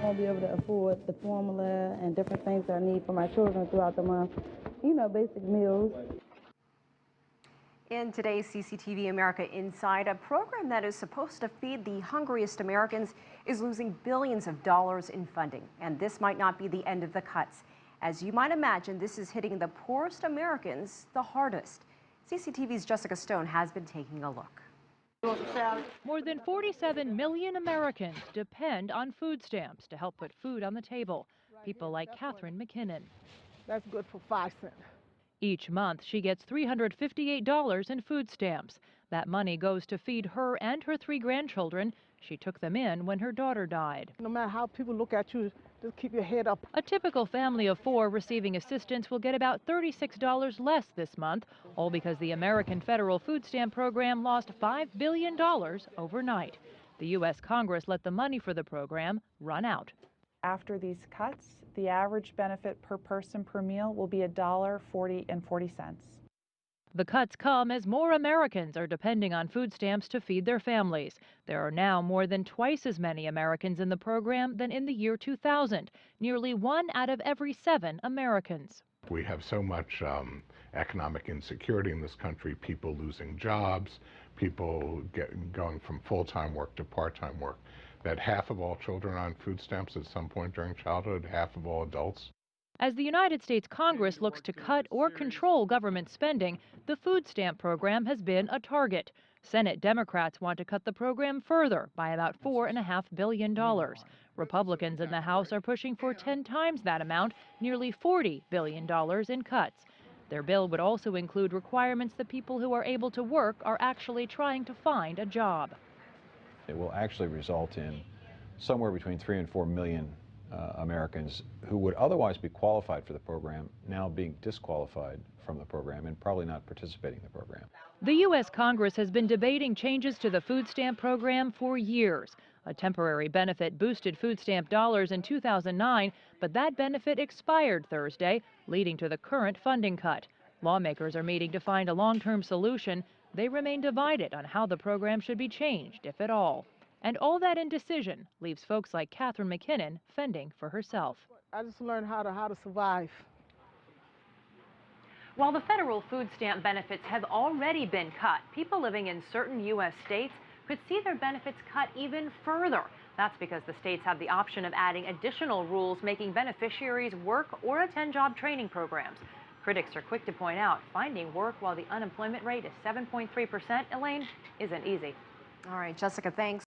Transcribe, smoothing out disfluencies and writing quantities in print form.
won't be able to afford the formula and different things that I need for my children throughout the month. You know, basic meals. In today's CCTV America Inside, a program that is supposed to feed the hungriest Americans is losing billions of dollars in funding. And this might not be the end of the cuts. As you might imagine, this is hitting the poorest Americans the hardest. CCTV's Jessica Stone has been taking a look. More than 47 million Americans depend on food stamps to help put food on the table. People like Catherine McKinnon. That's good for 5 cents. Each month, she gets $358 in food stamps. That money goes to feed her and her 3 grandchildren. She took them in when her daughter died. No matter how people look at you, just keep your head up. A typical family of 4 receiving assistance will get about $36 less this month, all because the American Federal Food Stamp Program lost $5 billion overnight. The U.S. Congress let the money for the program run out. After these cuts, the average benefit per person per meal will be $1.40. The cuts come as more Americans are depending on food stamps to feed their families. There are now more than twice as many Americans in the program than in the year 2000, nearly 1 out of every 7 Americans. We have so much economic insecurity in this country, people losing jobs, people going from full-time work to part-time work, that half of all children on food stamps at some point during childhood, half of all adults. As the United States Congress looks to cut or control government spending, the food stamp program has been a target. Senate Democrats want to cut the program further by about $4.5 billion. Republicans in the House are pushing for 10 times that amount, nearly $40 billion in cuts. Their bill would also include requirements that people who are able to work are actually trying to find a job. It will actually result in somewhere between 3 and 4 million Americans who would otherwise be qualified for the program now being disqualified from the program and probably not participating in the program. The U.S. Congress has been debating changes to the food stamp program for years. A temporary benefit boosted food stamp dollars in 2009, but that benefit expired Thursday, leading to the current funding cut. Lawmakers are meeting to find a long-term solution. They remain divided on how the program should be changed, if at all. And all that indecision leaves folks like Catherine McKinnon fending for herself. I just learned how to survive. While the federal food stamp benefits have already been cut, people living in certain U.S. states could see their benefits cut even further. That's because the states have the option of adding additional rules making beneficiaries work or attend job training programs. Critics are quick to point out finding work while the unemployment rate is 7.3%, Elaine, isn't easy. All right, Jessica, thanks.